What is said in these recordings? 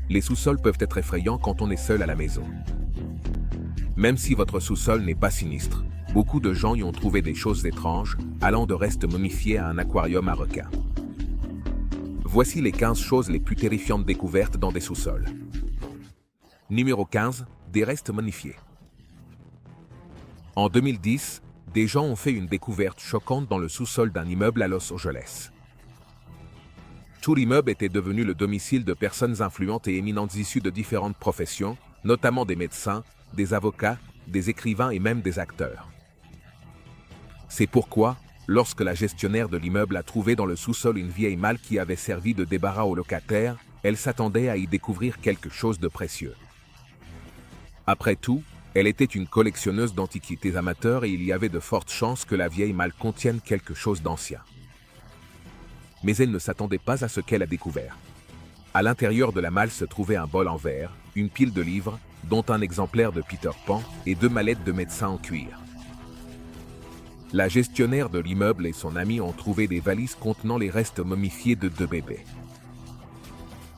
Les sous-sols peuvent être effrayants quand on est seul à la maison. Même si votre sous-sol n'est pas sinistre, beaucoup de gens y ont trouvé des choses étranges, allant de restes momifiés à un aquarium à requins. Voici les 15 choses les plus terrifiantes découvertes dans des sous-sols. Numéro 15, des restes momifiés. En 2010, des gens ont fait une découverte choquante dans le sous-sol d'un immeuble à Los Angeles. Tout l'immeuble était devenu le domicile de personnes influentes et éminentes issues de différentes professions, notamment des médecins, des avocats, des écrivains et même des acteurs. C'est pourquoi, lorsque la gestionnaire de l'immeuble a trouvé dans le sous-sol une vieille malle qui avait servi de débarras aux locataires, elle s'attendait à y découvrir quelque chose de précieux. Après tout, elle était une collectionneuse d'antiquités amateurs et il y avait de fortes chances que la vieille malle contienne quelque chose d'ancien. Mais elle ne s'attendait pas à ce qu'elle a découvert. À l'intérieur de la malle se trouvait un bol en verre, une pile de livres, dont un exemplaire de Peter Pan et 2 mallettes de médecins en cuir. La gestionnaire de l'immeuble et son ami ont trouvé des valises contenant les restes momifiés de 2 bébés.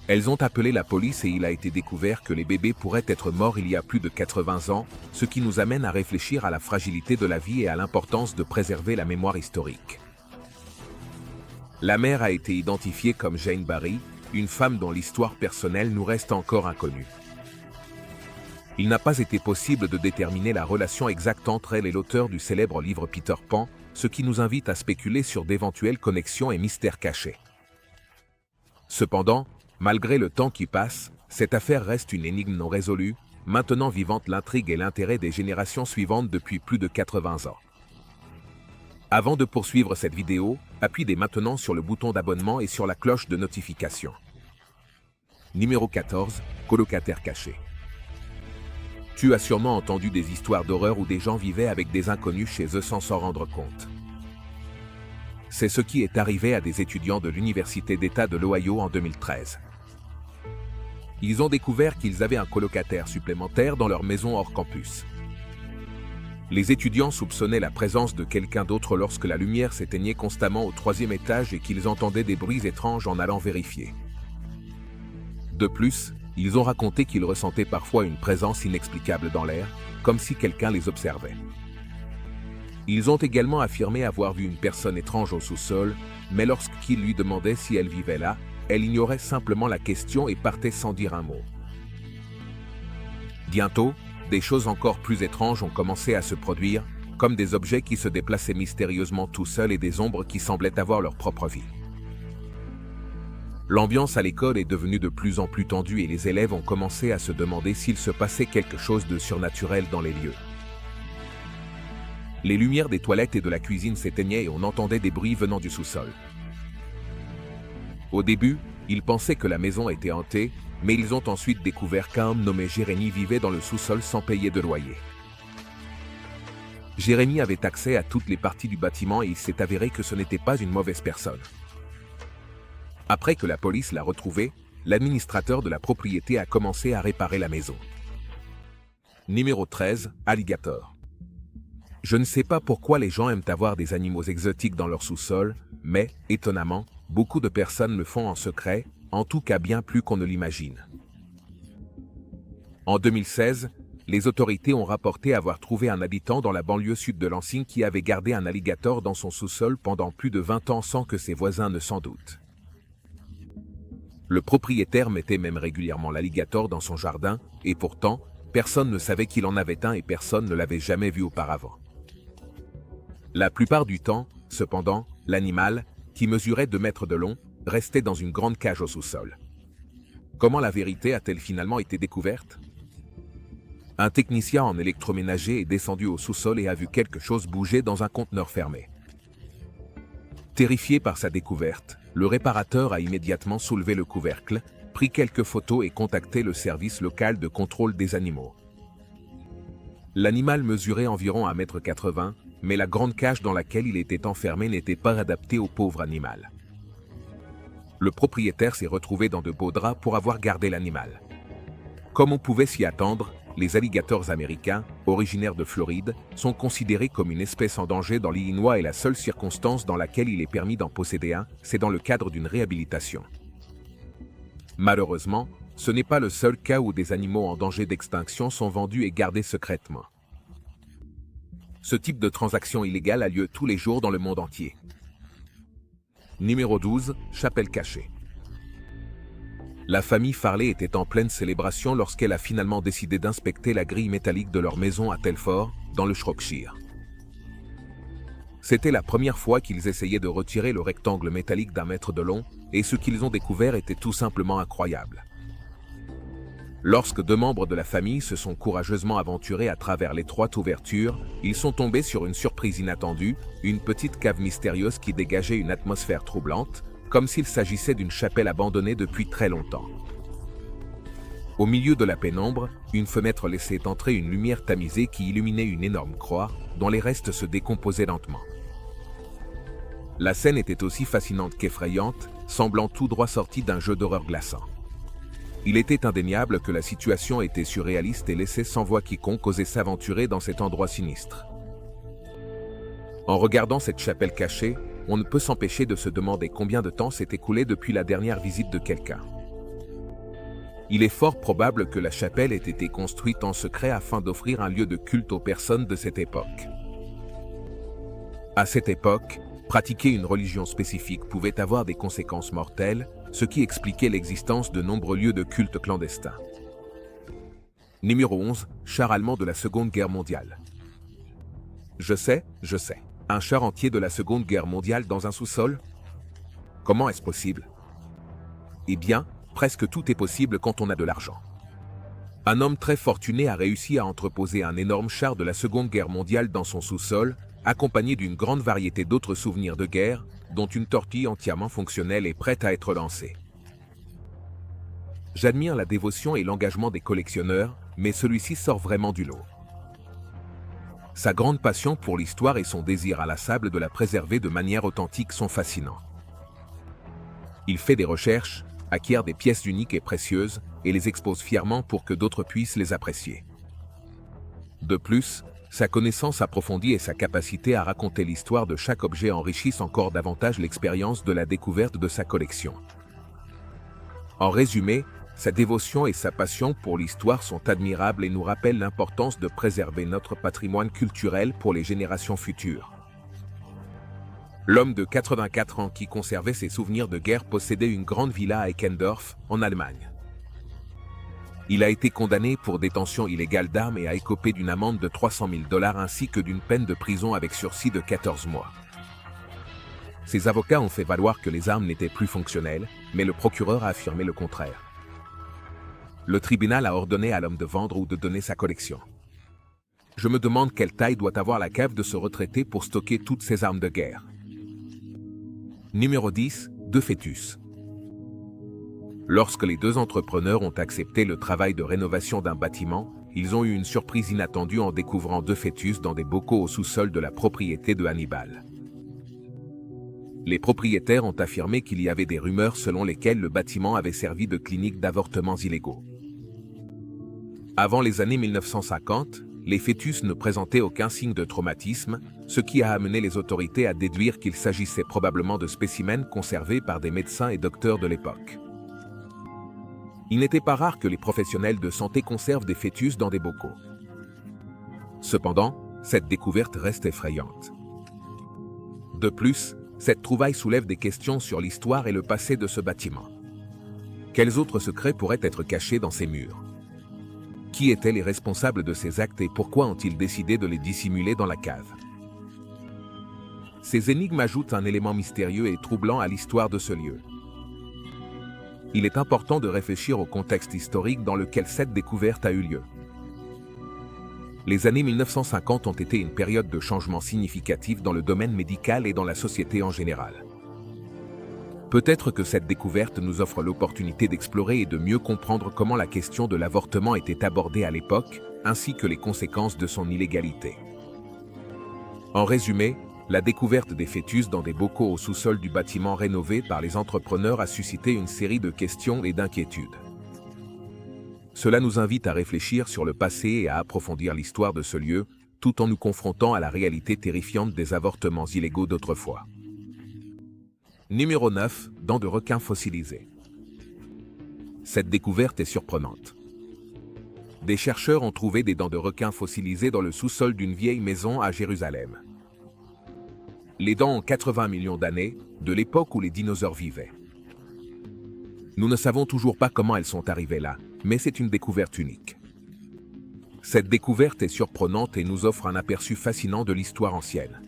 Elles ont appelé la police et il a été découvert que les bébés pourraient être morts il y a plus de 80 ans, ce qui nous amène à réfléchir à la fragilité de la vie et à l'importance de préserver la mémoire historique. La mère a été identifiée comme Jane Barry, une femme dont l'histoire personnelle nous reste encore inconnue. Il n'a pas été possible de déterminer la relation exacte entre elle et l'auteur du célèbre livre Peter Pan, ce qui nous invite à spéculer sur d'éventuelles connexions et mystères cachés. Cependant, malgré le temps qui passe, cette affaire reste une énigme non résolue, maintenant vivante l'intrigue et l'intérêt des générations suivantes depuis plus de 80 ans. Avant de poursuivre cette vidéo, appuyez dès maintenant sur le bouton d'abonnement et sur la cloche de notification. Numéro 14, colocataire caché. Tu as sûrement entendu des histoires d'horreur où des gens vivaient avec des inconnus chez eux sans s'en rendre compte. C'est ce qui est arrivé à des étudiants de l'Université d'État de l'Ohio en 2013. Ils ont découvert qu'ils avaient un colocataire supplémentaire dans leur maison hors campus. Les étudiants soupçonnaient la présence de quelqu'un d'autre lorsque la lumière s'éteignait constamment au 3e étage et qu'ils entendaient des bruits étranges en allant vérifier. De plus, ils ont raconté qu'ils ressentaient parfois une présence inexplicable dans l'air, comme si quelqu'un les observait. Ils ont également affirmé avoir vu une personne étrange au sous-sol, mais lorsqu'ils lui demandaient si elle vivait là, elle ignorait simplement la question et partait sans dire un mot. Bientôt, des choses encore plus étranges ont commencé à se produire, comme des objets qui se déplaçaient mystérieusement tout seuls et des ombres qui semblaient avoir leur propre vie. L'ambiance à l'école est devenue de plus en plus tendue et les élèves ont commencé à se demander s'il se passait quelque chose de surnaturel dans les lieux. Les lumières des toilettes et de la cuisine s'éteignaient et on entendait des bruits venant du sous-sol. Au début, ils pensaient que la maison était hantée, mais ils ont ensuite découvert qu'un homme nommé Jérémy vivait dans le sous-sol sans payer de loyer. Jérémy avait accès à toutes les parties du bâtiment et il s'est avéré que ce n'était pas une mauvaise personne. Après que la police l'a retrouvé, l'administrateur de la propriété a commencé à réparer la maison. Numéro 13, alligator. Je ne sais pas pourquoi les gens aiment avoir des animaux exotiques dans leur sous-sol, mais, étonnamment, beaucoup de personnes le font en secret, en tout cas bien plus qu'on ne l'imagine. En 2016, les autorités ont rapporté avoir trouvé un habitant dans la banlieue sud de Lansing qui avait gardé un alligator dans son sous-sol pendant plus de 20 ans sans que ses voisins ne s'en doutent. Le propriétaire mettait même régulièrement l'alligator dans son jardin, et pourtant, personne ne savait qu'il en avait un et personne ne l'avait jamais vu auparavant. La plupart du temps, cependant, l'animal, qui mesurait 2 mètres de long, restait dans une grande cage au sous-sol. Comment la vérité a-t-elle finalement été découverte? Un technicien en électroménager est descendu au sous-sol et a vu quelque chose bouger dans un conteneur fermé. Terrifié par sa découverte, le réparateur a immédiatement soulevé le couvercle, pris quelques photos et contacté le service local de contrôle des animaux. L'animal mesurait environ 1,80 m, mais la grande cage dans laquelle il était enfermé n'était pas adaptée au pauvre animal. Le propriétaire s'est retrouvé dans de beaux draps pour avoir gardé l'animal. Comme on pouvait s'y attendre, les alligators américains, originaires de Floride, sont considérés comme une espèce en danger dans l'Illinois et la seule circonstance dans laquelle il est permis d'en posséder un, c'est dans le cadre d'une réhabilitation. Malheureusement, ce n'est pas le seul cas où des animaux en danger d'extinction sont vendus et gardés secrètement. Ce type de transaction illégale a lieu tous les jours dans le monde entier. Numéro 12, chapelle cachée. La famille Farley était en pleine célébration lorsqu'elle a finalement décidé d'inspecter la grille métallique de leur maison à Telford, dans le Shropshire. C'était la première fois qu'ils essayaient de retirer le rectangle métallique d'1 mètre de long, et ce qu'ils ont découvert était tout simplement incroyable. Lorsque 2 membres de la famille se sont courageusement aventurés à travers l'étroite ouverture, ils sont tombés sur une surprise inattendue, une petite cave mystérieuse qui dégageait une atmosphère troublante, comme s'il s'agissait d'une chapelle abandonnée depuis très longtemps. Au milieu de la pénombre, une fenêtre laissait entrer une lumière tamisée qui illuminait une énorme croix, dont les restes se décomposaient lentement. La scène était aussi fascinante qu'effrayante, semblant tout droit sortie d'un jeu d'horreur glaçant. Il était indéniable que la situation était surréaliste et laissait sans voix quiconque oser s'aventurer dans cet endroit sinistre. En regardant cette chapelle cachée, on ne peut s'empêcher de se demander combien de temps s'est écoulé depuis la dernière visite de quelqu'un. Il est fort probable que la chapelle ait été construite en secret afin d'offrir un lieu de culte aux personnes de cette époque. À cette époque, pratiquer une religion spécifique pouvait avoir des conséquences mortelles, ce qui expliquait l'existence de nombreux lieux de culte clandestins. Numéro 11, char allemand de la Seconde Guerre mondiale. Je sais. Un char entier de la Seconde Guerre mondiale dans un sous-sol? Comment est-ce possible? Eh bien, presque tout est possible quand on a de l'argent. Un homme très fortuné a réussi à entreposer un énorme char de la Seconde Guerre mondiale dans son sous-sol, accompagné d'une grande variété d'autres souvenirs de guerre, dont une torpille entièrement fonctionnelle et prête à être lancée. J'admire la dévotion et l'engagement des collectionneurs, mais celui-ci sort vraiment du lot. Sa grande passion pour l'histoire et son désir inlassable de la préserver de manière authentique sont fascinants. Il fait des recherches, acquiert des pièces uniques et précieuses, et les expose fièrement pour que d'autres puissent les apprécier. De plus, sa connaissance approfondie et sa capacité à raconter l'histoire de chaque objet enrichissent encore davantage l'expérience de la découverte de sa collection. En résumé, sa dévotion et sa passion pour l'histoire sont admirables et nous rappellent l'importance de préserver notre patrimoine culturel pour les générations futures. L'homme de 84 ans qui conservait ses souvenirs de guerre possédait une grande villa à Eckendorf, en Allemagne. Il a été condamné pour détention illégale d'armes et a écopé d'une amende de 300 000 $ ainsi que d'une peine de prison avec sursis de 14 mois. Ses avocats ont fait valoir que les armes n'étaient plus fonctionnelles, mais le procureur a affirmé le contraire. Le tribunal a ordonné à l'homme de vendre ou de donner sa collection. Je me demande quelle taille doit avoir la cave de ce retraité pour stocker toutes ces armes de guerre. Numéro 10, 2 fœtus. Lorsque les 2 entrepreneurs ont accepté le travail de rénovation d'un bâtiment, ils ont eu une surprise inattendue en découvrant 2 fœtus dans des bocaux au sous-sol de la propriété de Hannibal. Les propriétaires ont affirmé qu'il y avait des rumeurs selon lesquelles le bâtiment avait servi de clinique d'avortements illégaux. Avant les années 1950, les fœtus ne présentaient aucun signe de traumatisme, ce qui a amené les autorités à déduire qu'il s'agissait probablement de spécimens conservés par des médecins et docteurs de l'époque. Il n'était pas rare que les professionnels de santé conservent des fœtus dans des bocaux. Cependant, cette découverte reste effrayante. De plus, cette trouvaille soulève des questions sur l'histoire et le passé de ce bâtiment. Quels autres secrets pourraient être cachés dans ces murs? Qui étaient les responsables de ces actes et pourquoi ont-ils décidé de les dissimuler dans la cave? Ces énigmes ajoutent un élément mystérieux et troublant à l'histoire de ce lieu. Il est important de réfléchir au contexte historique dans lequel cette découverte a eu lieu. Les années 1950 ont été une période de changement significatif dans le domaine médical et dans la société en général. Peut-être que cette découverte nous offre l'opportunité d'explorer et de mieux comprendre comment la question de l'avortement était abordée à l'époque, ainsi que les conséquences de son illégalité. En résumé, la découverte des fœtus dans des bocaux au sous-sol du bâtiment rénové par les entrepreneurs a suscité une série de questions et d'inquiétudes. Cela nous invite à réfléchir sur le passé et à approfondir l'histoire de ce lieu, tout en nous confrontant à la réalité terrifiante des avortements illégaux d'autrefois. Numéro 9, dents de requin fossilisées. Cette découverte est surprenante. Des chercheurs ont trouvé des dents de requin fossilisées dans le sous-sol d'une vieille maison à Jérusalem. Les dents ont 80 millions d'années, de l'époque où les dinosaures vivaient. Nous ne savons toujours pas comment elles sont arrivées là, mais c'est une découverte unique. Cette découverte est surprenante et nous offre un aperçu fascinant de l'histoire ancienne.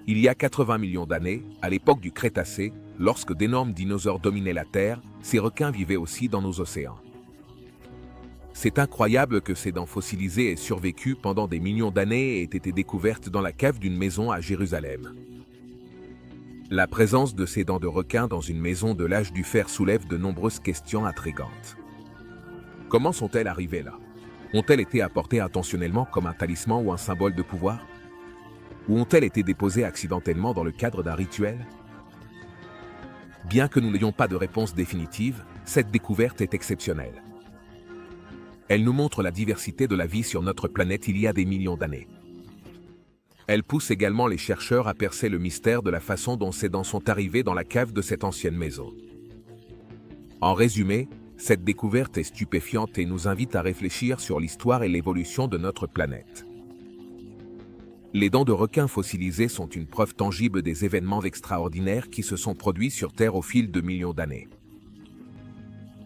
Il y a 80 millions d'années, à l'époque du Crétacé, lorsque d'énormes dinosaures dominaient la Terre, ces requins vivaient aussi dans nos océans. C'est incroyable que ces dents fossilisées aient survécu pendant des millions d'années et aient été découvertes dans la cave d'une maison à Jérusalem. La présence de ces dents de requin dans une maison de l'âge du fer soulève de nombreuses questions intrigantes. Comment sont-elles arrivées là? Ont-elles été apportées intentionnellement comme un talisman ou un symbole de pouvoir? Ou ont-elles été déposées accidentellement dans le cadre d'un rituel? Bien que nous n'ayons pas de réponse définitive, cette découverte est exceptionnelle. Elle nous montre la diversité de la vie sur notre planète il y a des millions d'années. Elle pousse également les chercheurs à percer le mystère de la façon dont ces dents sont arrivées dans la cave de cette ancienne maison. En résumé, cette découverte est stupéfiante et nous invite à réfléchir sur l'histoire et l'évolution de notre planète. Les dents de requin fossilisées sont une preuve tangible des événements extraordinaires qui se sont produits sur Terre au fil de millions d'années.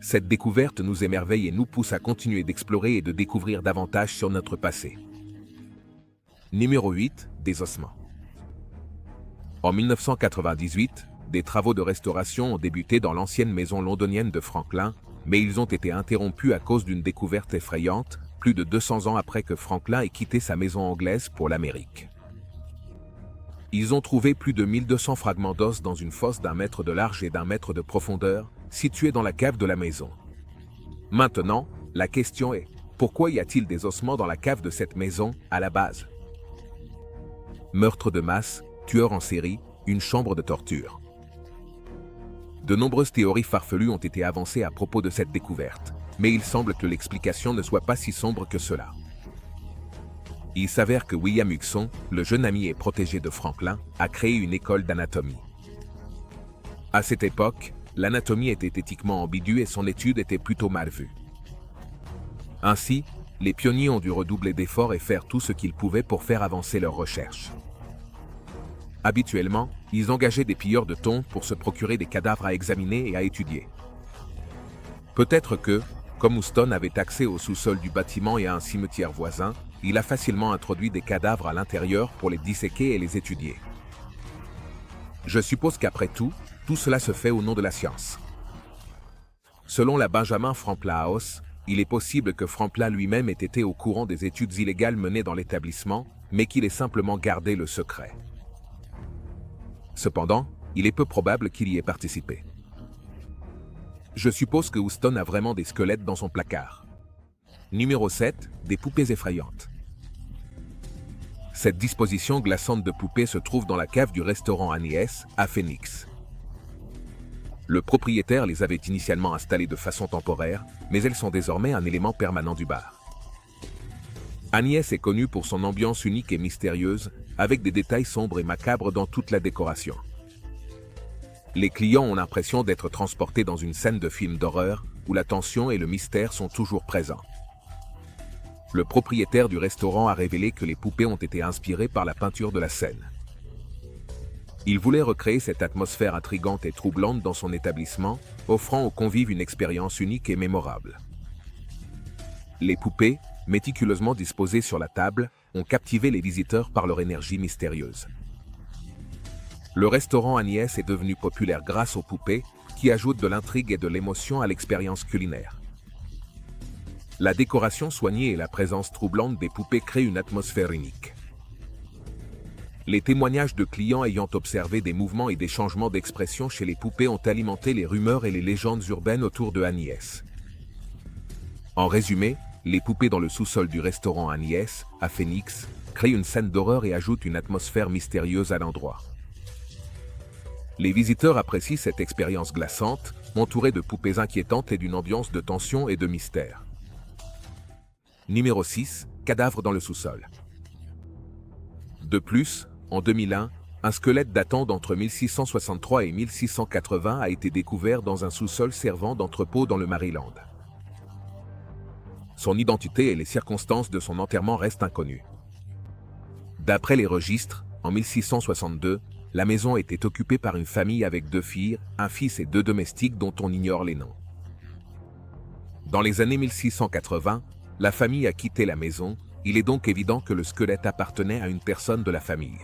Cette découverte nous émerveille et nous pousse à continuer d'explorer et de découvrir davantage sur notre passé. Numéro 8. Des ossements. En 1998, des travaux de restauration ont débuté dans l'ancienne maison londonienne de Franklin, mais ils ont été interrompus à cause d'une découverte effrayante, plus de 200 ans après que Franklin ait quitté sa maison anglaise pour l'Amérique. Ils ont trouvé plus de 1200 fragments d'os dans une fosse d'1 mètre de large et d'1 mètre de profondeur, située dans la cave de la maison. Maintenant, la question est, pourquoi y a-t-il des ossements dans la cave de cette maison, à la base? Meurtre de masse, tueur en série, une chambre de torture. De nombreuses théories farfelues ont été avancées à propos de cette découverte, mais il semble que l'explication ne soit pas si sombre que cela. Il s'avère que William Hugson, le jeune ami et protégé de Franklin, a créé une école d'anatomie. À cette époque, l'anatomie était éthiquement ambiguë et son étude était plutôt mal vue. Ainsi, les pionniers ont dû redoubler d'efforts et faire tout ce qu'ils pouvaient pour faire avancer leurs recherches. Habituellement, ils engageaient des pilleurs de tombes pour se procurer des cadavres à examiner et à étudier. Peut-être que, comme Houston avait accès au sous-sol du bâtiment et à un cimetière voisin, il a facilement introduit des cadavres à l'intérieur pour les disséquer et les étudier. Je suppose qu'après tout cela se fait au nom de la science. Selon la Benjamin Franklin House, il est possible que Franklin lui-même ait été au courant des études illégales menées dans l'établissement, mais qu'il ait simplement gardé le secret. Cependant, il est peu probable qu'il y ait participé. Je suppose que Houston a vraiment des squelettes dans son placard. Numéro 7. Des poupées effrayantes. Cette disposition glaçante de poupées se trouve dans la cave du restaurant Agnès, à Phoenix. Le propriétaire les avait initialement installées de façon temporaire, mais elles sont désormais un élément permanent du bar. Agnès est connue pour son ambiance unique et mystérieuse, avec des détails sombres et macabres dans toute la décoration. Les clients ont l'impression d'être transportés dans une scène de film d'horreur, où la tension et le mystère sont toujours présents. Le propriétaire du restaurant a révélé que les poupées ont été inspirées par la peinture de la scène. Il voulait recréer cette atmosphère intrigante et troublante dans son établissement, offrant aux convives une expérience unique et mémorable. Les poupées, méticuleusement disposées sur la table, ont captivé les visiteurs par leur énergie mystérieuse. Le restaurant Agnès est devenu populaire grâce aux poupées, qui ajoutent de l'intrigue et de l'émotion à l'expérience culinaire. La décoration soignée et la présence troublante des poupées créent une atmosphère unique. Les témoignages de clients ayant observé des mouvements et des changements d'expression chez les poupées ont alimenté les rumeurs et les légendes urbaines autour de Agnès. En résumé, les poupées dans le sous-sol du restaurant Agnès, à Phoenix, créent une scène d'horreur et ajoutent une atmosphère mystérieuse à l'endroit. Les visiteurs apprécient cette expérience glaçante, entourée de poupées inquiétantes et d'une ambiance de tension et de mystère. Numéro 6. Cadavres dans le sous-sol. De plus, en 2001, Un squelette datant d'entre 1663 et 1680 a été découvert dans un sous-sol servant d'entrepôt dans le Maryland. Son identité et les circonstances de son enterrement restent inconnues. D'après les registres, en 1662, la maison était occupée par une famille avec 2 filles, un fils et 2 domestiques dont on ignore les noms. Dans les années 1680, la famille a quitté la maison, il est donc évident que le squelette appartenait à une personne de la famille.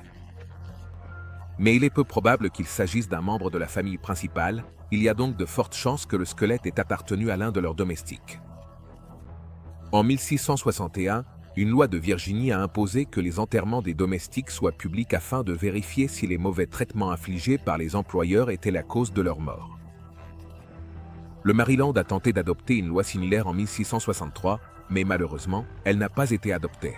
Mais il est peu probable qu'il s'agisse d'un membre de la famille principale, il y a donc de fortes chances que le squelette ait appartenu à l'un de leurs domestiques. En 1661, une loi de Virginie a imposé que les enterrements des domestiques soient publics afin de vérifier si les mauvais traitements infligés par les employeurs étaient la cause de leur mort. Le Maryland a tenté d'adopter une loi similaire en 1663, mais malheureusement, elle n'a pas été adoptée.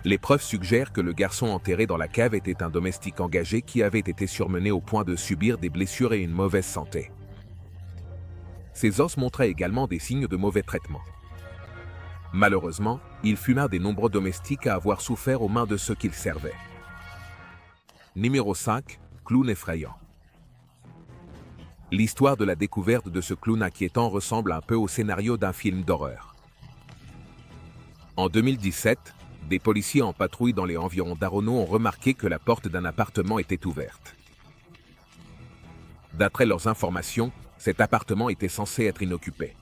Les preuves suggèrent que le garçon enterré dans la cave était un domestique engagé qui avait été surmené au point de subir des blessures et une mauvaise santé. Ses os montraient également des signes de mauvais traitement. Malheureusement, il fut l'un des nombreux domestiques à avoir souffert aux mains de ceux qu'il servait. Numéro 5. Clown effrayant. L'histoire de la découverte de ce clown inquiétant ressemble un peu au scénario d'un film d'horreur. En 2017, des policiers en patrouille dans les environs d'Arono ont remarqué que la porte d'un appartement était ouverte. D'après leurs informations, cet appartement était censé être inoccupé.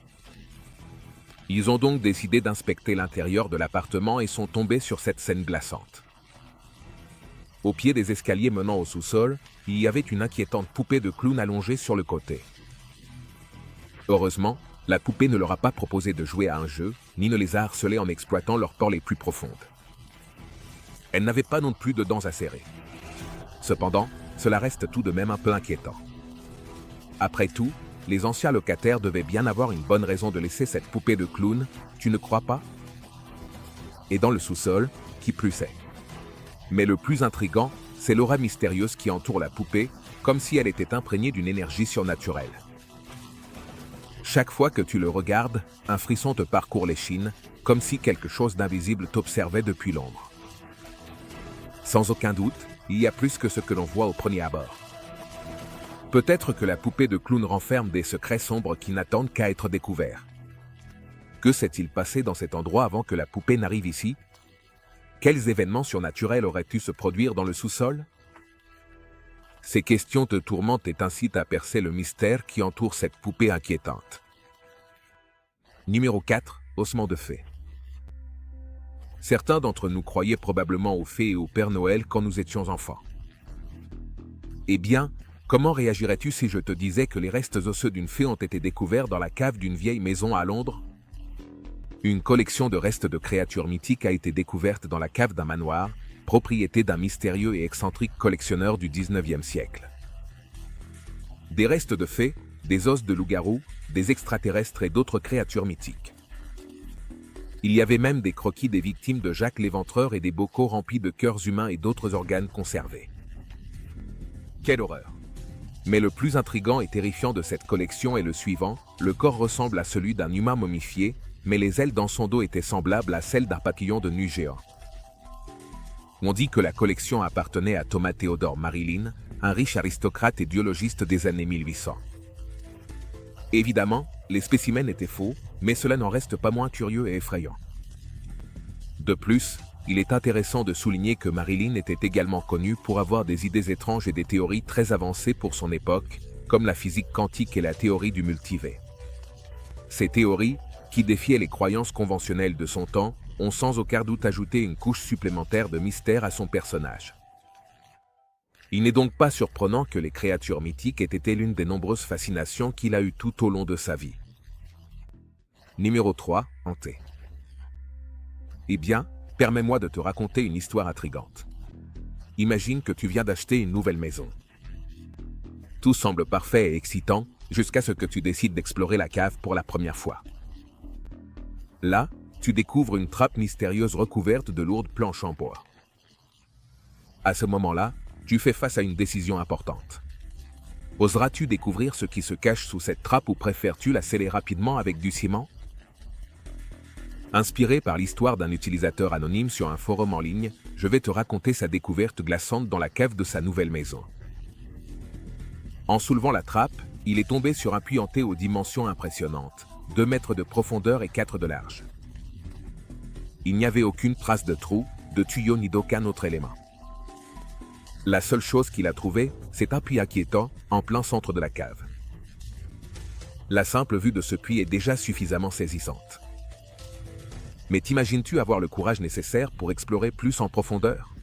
Ils ont donc décidé d'inspecter l'intérieur de l'appartement et sont tombés sur cette scène glaçante. Au pied des escaliers menant au sous-sol, il y avait une inquiétante poupée de clown allongée sur le côté. Heureusement, la poupée ne leur a pas proposé de jouer à un jeu, ni ne les a harcelés en exploitant leurs peurs les plus profondes. Elle n'avait pas non plus de dents acérées. Cependant, cela reste tout de même un peu inquiétant. Après tout, les anciens locataires devaient bien avoir une bonne raison de laisser cette poupée de clown, tu ne crois pas? Et dans le sous-sol, qui plus est. Mais le plus intriguant, c'est l'aura mystérieuse qui entoure la poupée, comme si elle était imprégnée d'une énergie surnaturelle. Chaque fois que tu le regardes, un frisson te parcourt l'échine, comme si quelque chose d'invisible t'observait depuis l'ombre. Sans aucun doute, il y a plus que ce que l'on voit au premier abord. Peut-être que la poupée de clown renferme des secrets sombres qui n'attendent qu'à être découverts. Que s'est-il passé dans cet endroit avant que la poupée n'arrive ici? Quels événements surnaturels auraient-ils se produire dans le sous-sol? Ces questions te tourmentent et t'incitent à percer le mystère qui entoure cette poupée inquiétante. Numéro 4. Ossements de fées. Certains d'entre nous croyaient probablement aux fées et au Père Noël quand nous étions enfants. Eh bien, comment réagirais-tu si je te disais que les restes osseux d'une fée ont été découverts dans la cave d'une vieille maison à Londres? Une collection de restes de créatures mythiques a été découverte dans la cave d'un manoir, propriété d'un mystérieux et excentrique collectionneur du XIXe siècle. Des restes de fées, des os de loups-garous, des extraterrestres et d'autres créatures mythiques. Il y avait même des croquis des victimes de Jacques l'Éventreur et des bocaux remplis de cœurs humains et d'autres organes conservés. Quelle horreur! Mais le plus intriguant et terrifiant de cette collection est le suivant, le corps ressemble à celui d'un humain momifié, mais les ailes dans son dos étaient semblables à celles d'un papillon de nuit géant. On dit que la collection appartenait à Thomas Théodore Marilyn, un riche aristocrate et biologiste des années 1800. Évidemment, les spécimens étaient faux, mais cela n'en reste pas moins curieux et effrayant. De plus, il est intéressant de souligner que Marilyn était également connue pour avoir des idées étranges et des théories très avancées pour son époque, comme la physique quantique et la théorie du multivers. Ces théories, qui défiaient les croyances conventionnelles de son temps, ont sans aucun doute ajouté une couche supplémentaire de mystère à son personnage. Il n'est donc pas surprenant que les créatures mythiques aient été l'une des nombreuses fascinations qu'il a eues tout au long de sa vie. Numéro 3. Hanté. Eh bien, permets-moi de te raconter une histoire intrigante. Imagine que tu viens d'acheter une nouvelle maison. Tout semble parfait et excitant, jusqu'à ce que tu décides d'explorer la cave pour la première fois. Là, tu découvres une trappe mystérieuse recouverte de lourdes planches en bois. À ce moment-là, tu fais face à une décision importante. Oseras-tu découvrir ce qui se cache sous cette trappe ou préfères-tu la sceller rapidement avec du ciment? Inspiré par l'histoire d'un utilisateur anonyme sur un forum en ligne, je vais te raconter sa découverte glaçante dans la cave de sa nouvelle maison. En soulevant la trappe, il est tombé sur un puits hanté aux dimensions impressionnantes, 2 mètres de profondeur et 4 de large. Il n'y avait aucune trace de trou, de tuyau ni d'aucun autre élément. La seule chose qu'il a trouvée, c'est un puits inquiétant, en plein centre de la cave. La simple vue de ce puits est déjà suffisamment saisissante. Mais t'imagines-tu avoir le courage nécessaire pour explorer plus en profondeur?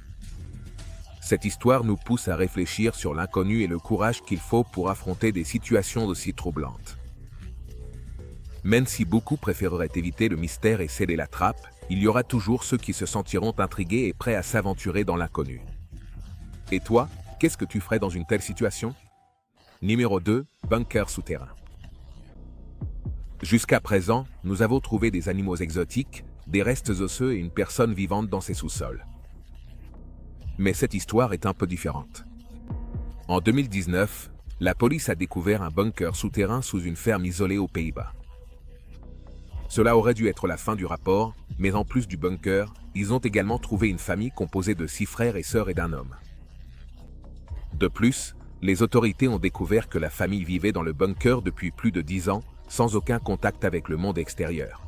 Cette histoire nous pousse à réfléchir sur l'inconnu et le courage qu'il faut pour affronter des situations aussi troublantes. Même si beaucoup préféreraient éviter le mystère et sceller la trappe, il y aura toujours ceux qui se sentiront intrigués et prêts à s'aventurer dans l'inconnu. Et toi, qu'est-ce que tu ferais dans une telle situation? Numéro 2, bunker souterrain. Jusqu'à présent, nous avons trouvé des animaux exotiques, des restes osseux et une personne vivante dans ces sous-sols. Mais cette histoire est un peu différente. En 2019, la police a découvert un bunker souterrain sous une ferme isolée aux Pays-Bas. Cela aurait dû être la fin du rapport, mais en plus du bunker, ils ont également trouvé une famille composée de 6 frères et sœurs et d'un homme. De plus, les autorités ont découvert que la famille vivait dans le bunker depuis plus de 10 ans, sans aucun contact avec le monde extérieur.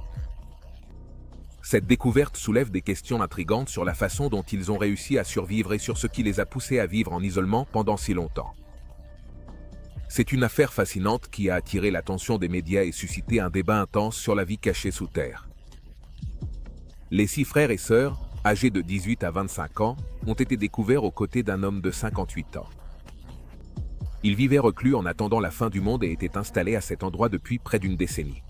Cette découverte soulève des questions intrigantes sur la façon dont ils ont réussi à survivre et sur ce qui les a poussés à vivre en isolement pendant si longtemps. C'est une affaire fascinante qui a attiré l'attention des médias et suscité un débat intense sur la vie cachée sous terre. Les 6 frères et sœurs, âgés de 18 à 25 ans, ont été découverts aux côtés d'un homme de 58 ans. Ils vivaient reclus en attendant la fin du monde et étaient installés à cet endroit depuis près d'une décennie.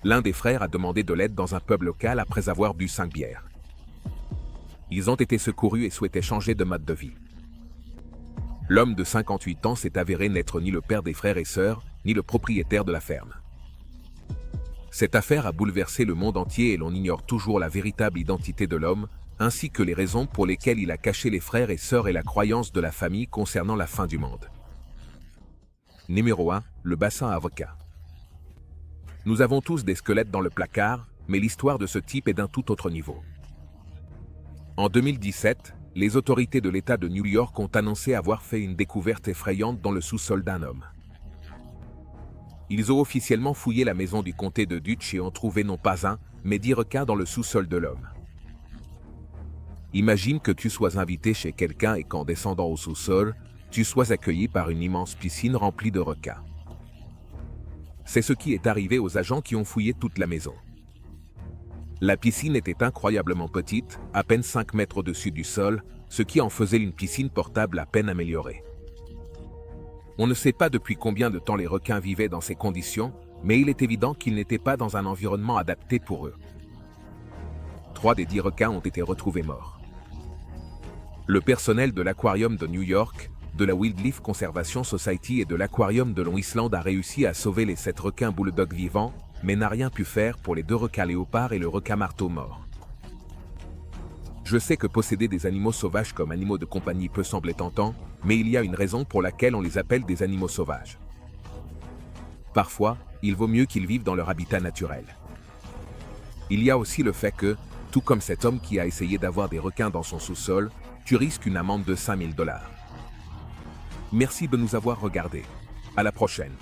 L'un des frères a demandé de l'aide dans un pub local après avoir bu 5 bières. Ils ont été secourus et souhaitaient changer de mode de vie. L'homme de 58 ans s'est avéré n'être ni le père des frères et sœurs, ni le propriétaire de la ferme. Cette affaire a bouleversé le monde entier et l'on ignore toujours la véritable identité de l'homme, ainsi que les raisons pour lesquelles il a caché les frères et sœurs et la croyance de la famille concernant la fin du monde. Numéro 1, le bassin à requins. Nous avons tous des squelettes dans le placard, mais l'histoire de ce type est d'un tout autre niveau. En 2017, les autorités de l'État de New York ont annoncé avoir fait une découverte effrayante dans le sous-sol d'un homme. Ils ont officiellement fouillé la maison du comté de Dutch et ont trouvé non pas un, mais 10 requins dans le sous-sol de l'homme. Imagine que tu sois invité chez quelqu'un et qu'en descendant au sous-sol, tu sois accueilli par une immense piscine remplie de requins. C'est ce qui est arrivé aux agents qui ont fouillé toute la maison. La piscine était incroyablement petite, à peine 5 mètres au-dessus du sol, ce qui en faisait une piscine portable à peine améliorée. On ne sait pas depuis combien de temps les requins vivaient dans ces conditions, mais il est évident qu'ils n'étaient pas dans un environnement adapté pour eux. 3 des 10 requins ont été retrouvés morts. Le personnel de l'aquarium de New York, de la Wildlife Conservation Society et de l'aquarium de Long Island a réussi à sauver les 7 requins bulldogs vivants, mais n'a rien pu faire pour les 2 requins léopards et le requin marteau mort. Je sais que posséder des animaux sauvages comme animaux de compagnie peut sembler tentant, mais il y a une raison pour laquelle on les appelle des animaux sauvages. Parfois, il vaut mieux qu'ils vivent dans leur habitat naturel. Il y a aussi le fait que, tout comme cet homme qui a essayé d'avoir des requins dans son sous-sol, tu risques une amende de $5 000. Merci de nous avoir regardés. À la prochaine.